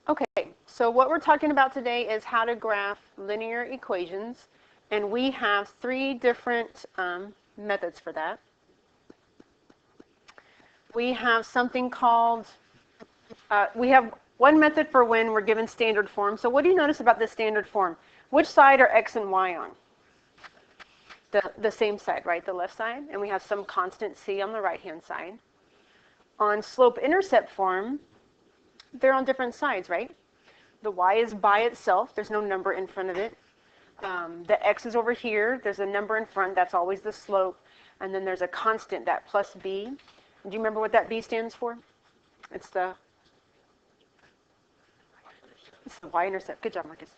Okay, so what we're talking about today is how to graph linear equations, and we have three different methods for that. We have something called, we have one method for when we're given standard form. So what do you notice about this standard form? Which side are x and y on? The same side, right? The left side. And we have some constant c on the right-hand side. On slope-intercept form, they're on different sides, right? The y is by itself. There's no number in front of it. The x is over here. There's a number in front. That's always the slope. And then there's a constant, that plus b. Do you remember what that b stands for? It's the y-intercept. Good job, Marcus.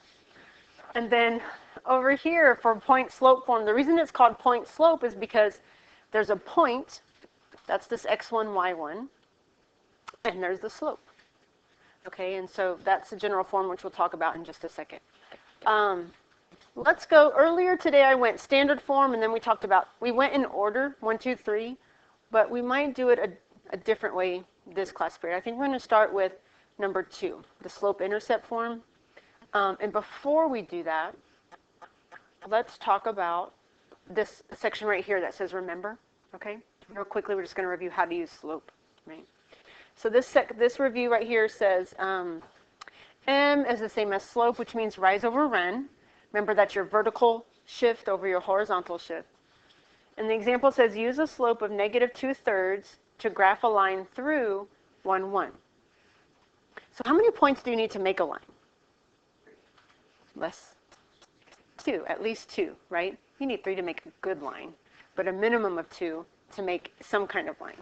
And then over here for point slope form, the reason it's called point slope is because there's a point. That's this x1, y1. And there's the slope. Okay, and so that's the general form, which we'll talk about in just a second. Let's go. Earlier today I went standard form, and then we went in order, 1, 2, 3, but we might do it a different way this class period. I think we're going to start with number 2, the slope-intercept form. And before we do that, let's talk about this section right here that says remember, okay? Real quickly, we're just going to review how to use slope, right? So this review right here says m is the same as slope, which means rise over run. Remember, that's your vertical shift over your horizontal shift. And the example says use a slope of negative 2/3 to graph a line through 1, 1. So how many points do you need to make a line? Less. 2, at least 2, right? You need 3 to make a good line, but a minimum of 2 to make some kind of line.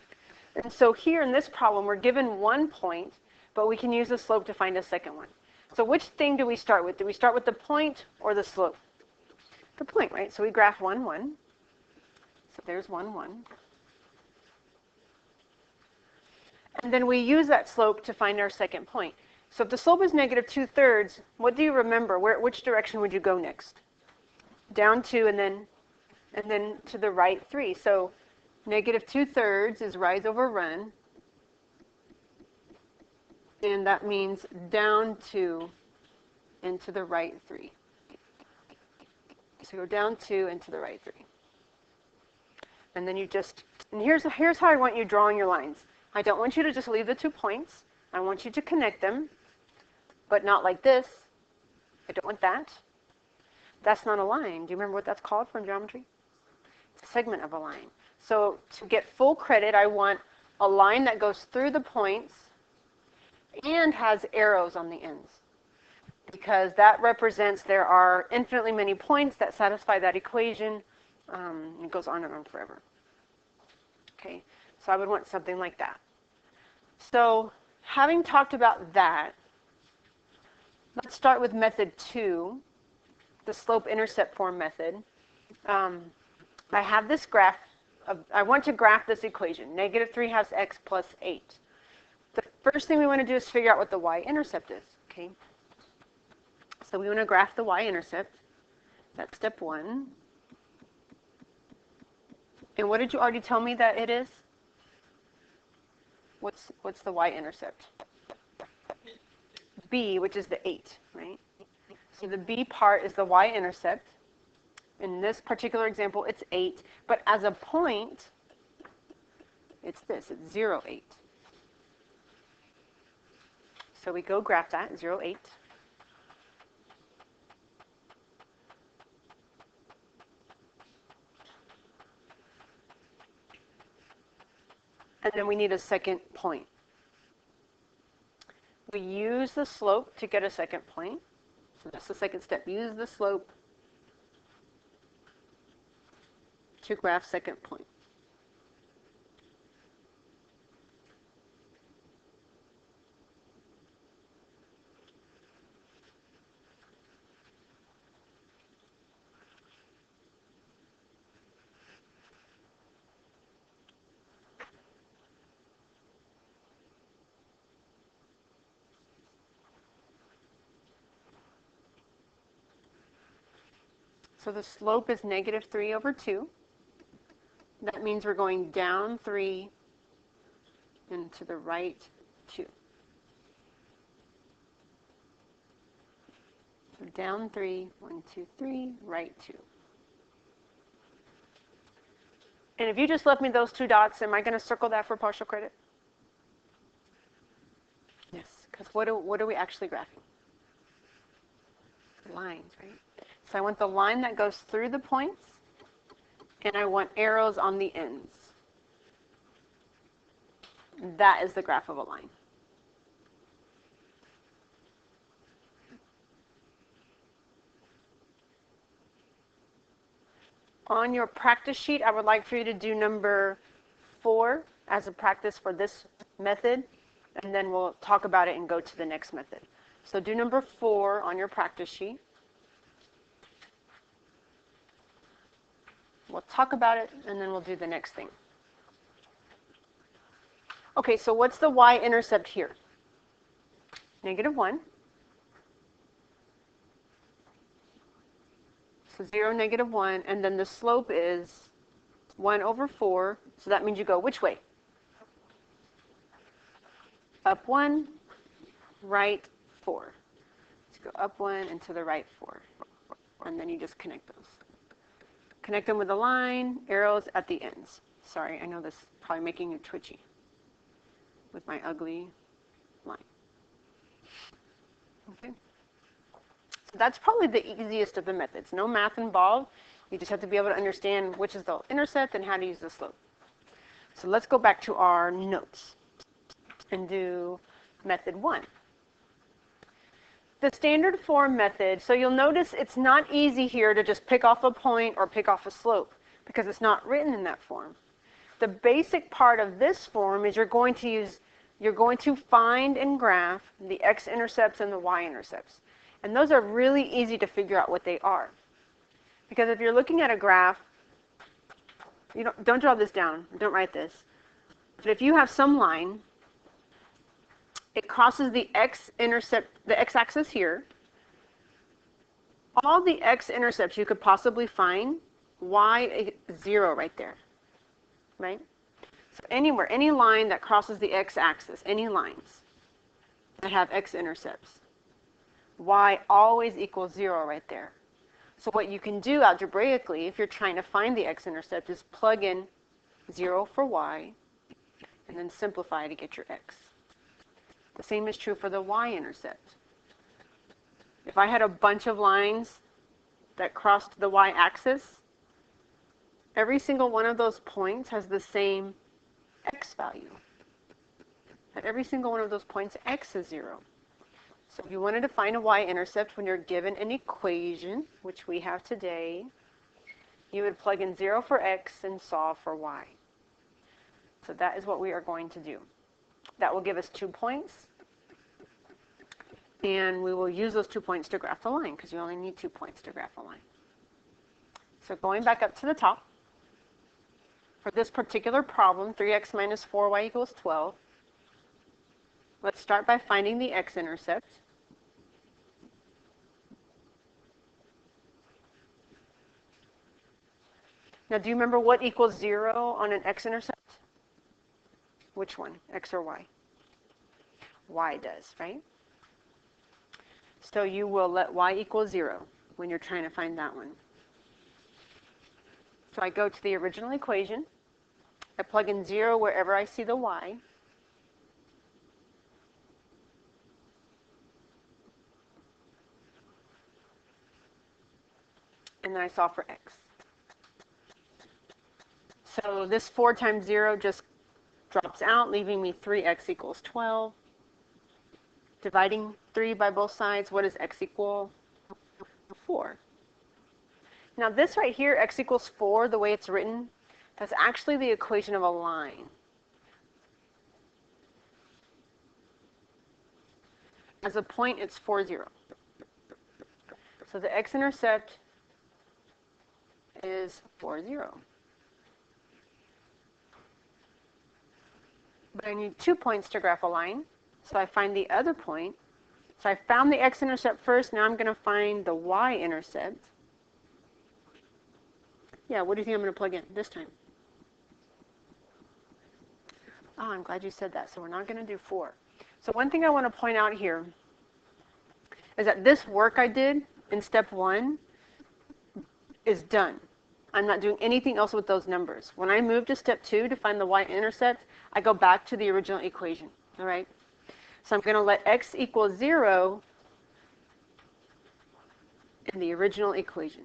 And so here in this problem, we're given 1 point, but we can use the slope to find a second one. So which thing do we start with? Do we start with the point or the slope? The point, right? So we graph 1, 1. So there's 1, 1. And then we use that slope to find our second point. So if the slope is negative 2/3, what do you remember? Which direction would you go next? Down 2 and then to the right 3. So negative 2/3 is rise over run. And that means down 2 and to the right 3. So go down 2 and to the right 3. And then and here's how I want you drawing your lines. I don't want you to just leave the 2 points. I want you to connect them, but not like this. I don't want that. That's not a line. Do you remember what that's called from geometry? It's a segment of a line. So to get full credit, I want a line that goes through the points and has arrows on the ends, because that represents there are infinitely many points that satisfy that equation. It goes on and on forever. Okay, so I would want something like that. So having talked about that, let's start with method 2, the slope-intercept form method. I have this graph. I want to graph this equation. Negative 3 halves x plus 8. The first thing we want to do is figure out what the y-intercept is. Okay. So we want to graph the y-intercept. That's step 1. And what did you already tell me that it is? What's the y-intercept? B, which is the 8, right? So the B part is the y-intercept. In this particular example, it's 8. But as a point, it's this. It's 0, 8. So we go graph that, 0, 8. And then we need a second point. We use the slope to get a second point. So that's the second step. Use the slope to graph second point. So the slope is negative 3 over 2. That means we're going down 3 and to the right 2. down 3, 1, 2, 3, right 2. And if you just left me those 2 dots, am I going to circle that for partial credit? Yes, because what are we actually graphing? Lines, right? So I want the line that goes through the points, and I want arrows on the ends. That is the graph of a line. On your practice sheet, I would like for you to do number 4 as a practice for this method, and then we'll talk about it and go to the next method. So do number 4 on your practice sheet. We'll talk about it, and then we'll do the next thing. Okay, so what's the y-intercept here? -1. So 0, -1, and then the slope is 1 over 4. So that means you go which way? Up 1, right 4. So go up 1 and to the right 4. And then you just connect those. Connect them with a line, arrows at the ends. Sorry, I know this is probably making you twitchy with my ugly line. Okay. So that's probably the easiest of the methods. No math involved. You just have to be able to understand which is the intercept and how to use the slope. So let's go back to our notes and do method 1. The standard form method, so you'll notice it's not easy here to just pick off a point or pick off a slope because it's not written in that form. The basic part of this form is you're going to find and graph the x-intercepts and the y-intercepts. And those are really easy to figure out what they are. Because if you're looking at a graph, don't draw this down, don't write this. But if you have some line, it crosses the x-intercept, the x-axis here. All the x-intercepts you could possibly find, y 0 right there, right? So anywhere, any line that crosses the x-axis, any lines that have x-intercepts, y always equals 0 right there. So what you can do algebraically, if you're trying to find the x-intercept, is plug in 0 for y, and then simplify to get your x. The same is true for the y-intercept. If I had a bunch of lines that crossed the y-axis, every single one of those points has the same x value. At every single one of those points, x is 0. So if you wanted to find a y-intercept when you're given an equation, which we have today, you would plug in 0 for x and solve for y. So that is what we are going to do. That will give us 2 points. And we will use those 2 points to graph the line, because you only need 2 points to graph a line. So going back up to the top, for this particular problem, 3x minus 4y equals 12, let's start by finding the x-intercept. Now, do you remember what equals 0 on an x-intercept? Which one, x or y? Y does, right? So you will let y equal 0 when you're trying to find that one. So I go to the original equation. I plug in 0 wherever I see the y. And then I solve for x. So this 4 times 0 just drops out, leaving me 3x equals 12. Dividing 3 by both sides, what does x equal? 4. Now this right here, x equals 4, the way it's written, that's actually the equation of a line. As a point, it's 4, 0. So the x-intercept is 4, 0. But I need 2 points to graph a line. So I find the other point. So I found the x-intercept first. Now I'm going to find the y-intercept. Yeah, what do you think I'm going to plug in this time? Oh, I'm glad you said that. So we're not going to do 4. So one thing I want to point out here is that this work I did, in step 1 is done. I'm not doing anything else with those numbers. When I move to step 2 to find the y-intercept, I go back to the original equation, all right? So I'm going to let x equal 0 in the original equation.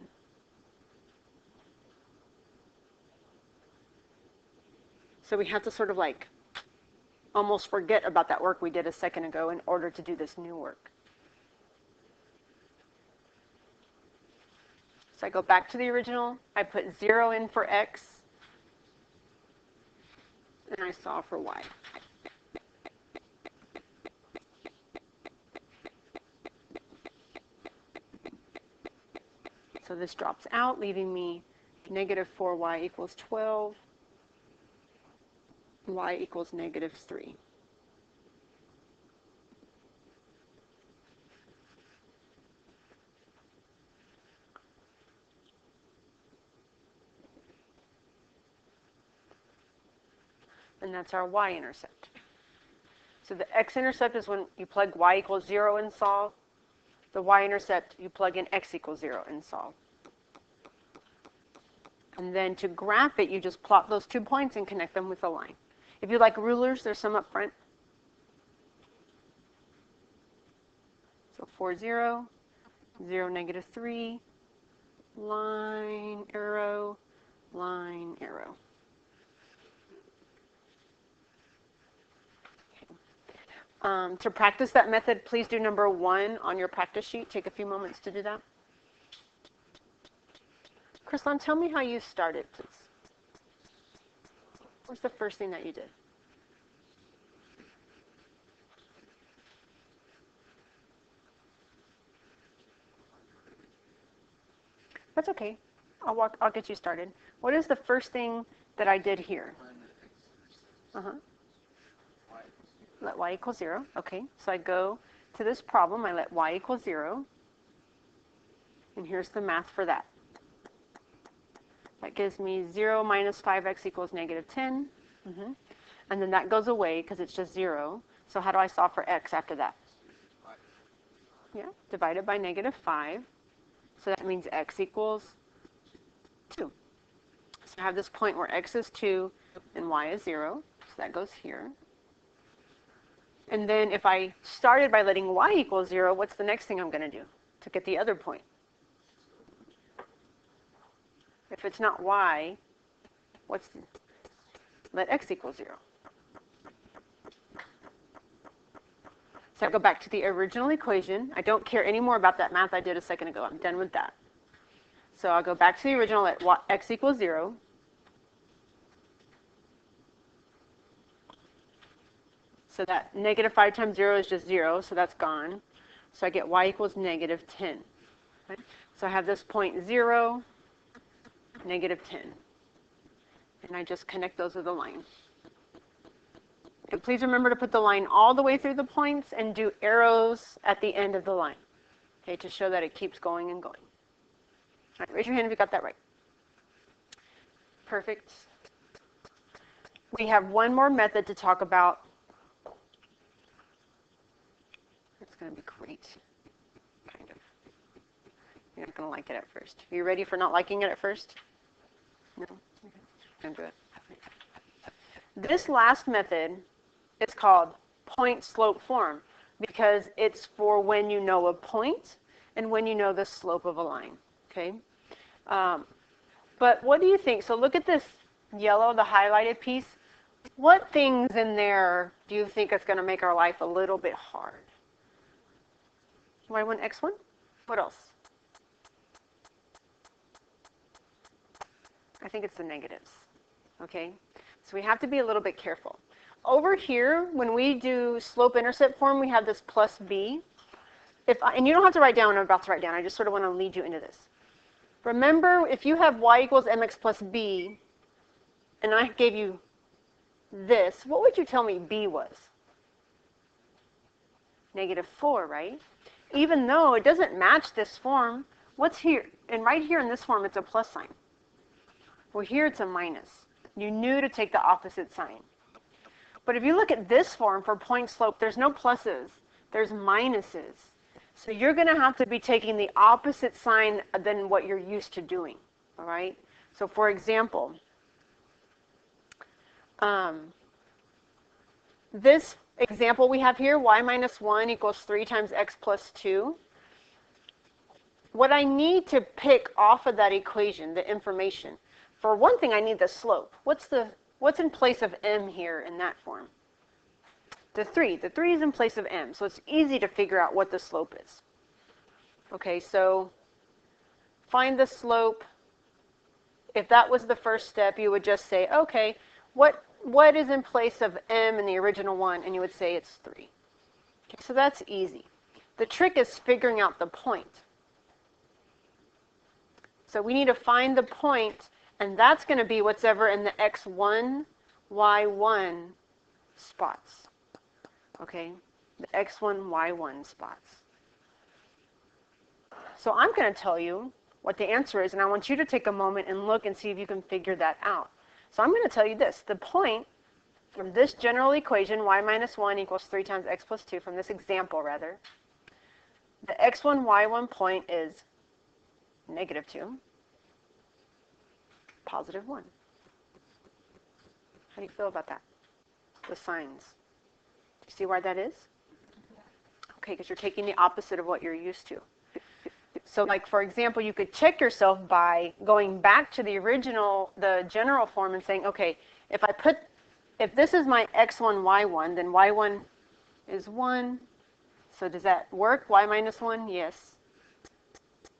So we have to sort of like almost forget about that work we did a second ago in order to do this new work. So I go back to the original, I put 0 in for x, and I solve for y. So this drops out, leaving me negative 4y equals 12, y equals negative 3. And that's our y-intercept. So the x-intercept is when you plug y equals 0 and solve. The y-intercept, you plug in x equals 0 and solve. And then to graph it, you just plot those 2 points and connect them with a line. If you like rulers, there's some up front. So 4, 0, 0, negative 3, line, arrow, line, arrow. To practice that method, please do number 1 on your practice sheet. Take a few moments to do that. Krislan, tell me how you started, please. What's the first thing that you did? That's okay. I'll get you started. What is the first thing that I did here? Let y equal 0. Okay, so I go to this problem. I let y equal 0. And here's the math for that. That gives me 0 minus 5x equals negative 10. And then that goes away because it's just 0. So how do I solve for x after that? Yeah, divided by negative 5. So that means x equals 2. So I have this point where x is 2 and y is 0. So that goes here. And then if I started by letting y equal 0, what's the next thing I'm going to do to get the other point? If it's not y, let x equal 0. So I go back to the original equation. I don't care anymore about that math I did a second ago. I'm done with that. So I'll go back to the original, let x equals 0. So that negative 5 times 0 is just 0, so that's gone. So I get y equals negative 10. Okay? So I have this point 0, negative 10. And I just connect those with a line. And please remember to put the line all the way through the points and do arrows at the end of the line, okay, to show that it keeps going and going. All right, raise your hand if you got that right. Perfect. We have one more method to talk about. It's going to be great, kind of. You're not going to like it at first. Are you ready for not liking it at first? No? Okay. I'm good. This last method is called point-slope form because it's for when you know a point and when you know the slope of a line, okay? But what do you think? So look at this yellow, the highlighted piece. What things in there do you think is going to make our life a little bit hard? Y1, X1? What else? I think it's the negatives, okay? So we have to be a little bit careful. Over here, when we do slope-intercept form, we have this plus b. And you don't have to write down what I'm about to write down. I just sort of want to lead you into this. Remember, if you have y equals mx plus b, and I gave you this, what would you tell me b was? Negative 4, right? Even though it doesn't match this form, what's here? And right here in this form, it's a plus sign. Well, here it's a minus. You knew to take the opposite sign. But if you look at this form for point slope, there's no pluses, there's minuses. So you're going to have to be taking the opposite sign than what you're used to doing, all right? So for example, this example we have here, y minus 1 equals 3 times x plus 2. What I need to pick off of that equation, the information, for one thing, I need the slope. What's in place of m here in that form? The 3. The 3 is in place of m, so it's easy to figure out what the slope is. Okay, so find the slope. If that was the first step, you would just say, okay, what is in place of m in the original one? And you would say it's 3. Okay, so that's easy. The trick is figuring out the point. So we need to find the point, and that's going to be what's ever in the x1, y1 spots. Okay, the x1, y1 spots. So I'm going to tell you what the answer is, and I want you to take a moment and look and see if you can figure that out. So I'm going to tell you this. The point from this general equation, y minus 1 equals 3 times x plus 2, from this example rather, the x1, y1 point is negative 2, positive 1. How do you feel about that? The signs. Do you see why that is? Okay, because you're taking the opposite of what you're used to. So like, for example, you could check yourself by going back to the general form and saying, okay, if this is my x1, y1, then y1 is 1. So does that work? Y minus 1? Yes.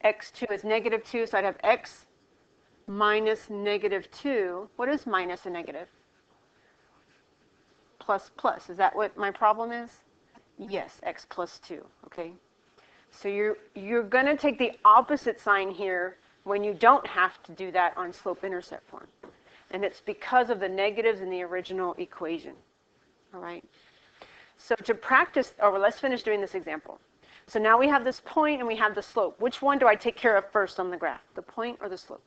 x2 is negative 2, so I'd have x minus negative 2. What is minus a negative? Plus plus. Is that what my problem is? Yes, x plus 2. Okay. So you're going to take the opposite sign here when you don't have to do that on slope-intercept form. And it's because of the negatives in the original equation. All right. So to practice, let's finish doing this example. So now we have this point and we have the slope. Which one do I take care of first on the graph? The point or the slope?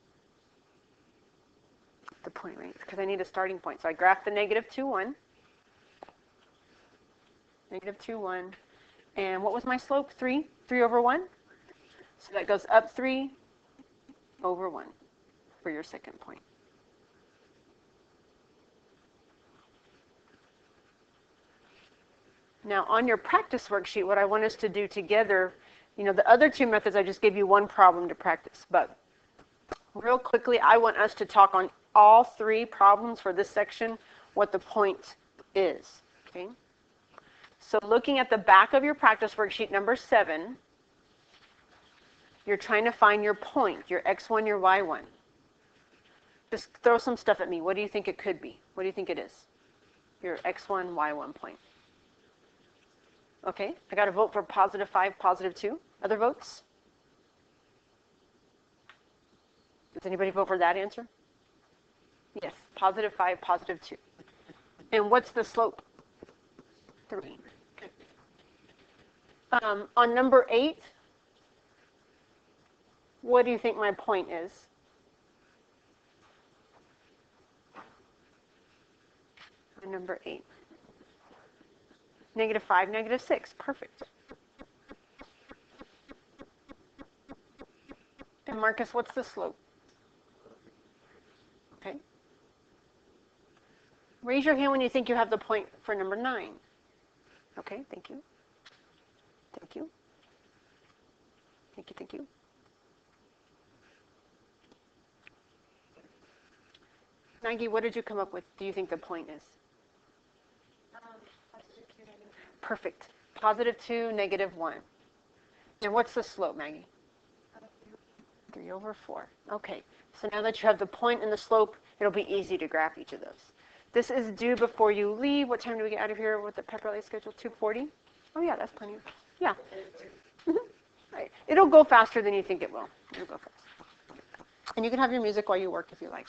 The point, right? Because I need a starting point. So I graph the negative 2, 1. Negative 2, 1. And what was my slope? 3? 3 over 1? So that goes up 3 over 1 for your second point. Now on your practice worksheet, what I want us to do together, the other two methods, I just gave you one problem to practice. But real quickly, I want us to talk on all 3 problems for this section, what the point is. Okay? So looking at the back of your practice worksheet number 7, you're trying to find your point, your x1, your y1. Just throw some stuff at me. What do you think it could be? What do you think it is? Your x1, y1 point. Okay, I got a vote for positive 5, positive 2. Other votes? Does anybody vote for that answer? Yes, positive 5, positive 2. And what's the slope? 3. Okay. On number 8, what do you think my point is? On number 8. Negative 5, negative 6. Perfect. And Marcus, what's the slope? Okay. Raise your hand when you think you have the point for number 9. Okay, thank you. Thank you. Thank you, thank you. Maggie, what did you come up with? Do you think the point is? Perfect. Positive 2, negative 1. And what's the slope, Maggie? 3 over 4. Okay. So now that you have the point and the slope, it'll be easy to graph each of those. This is due before you leave. What time do we get out of here with the pep rally schedule? 2:40? Oh, yeah, that's plenty. Yeah. Right. It'll go faster than you think it will. It'll go fast. And you can have your music while you work if you like.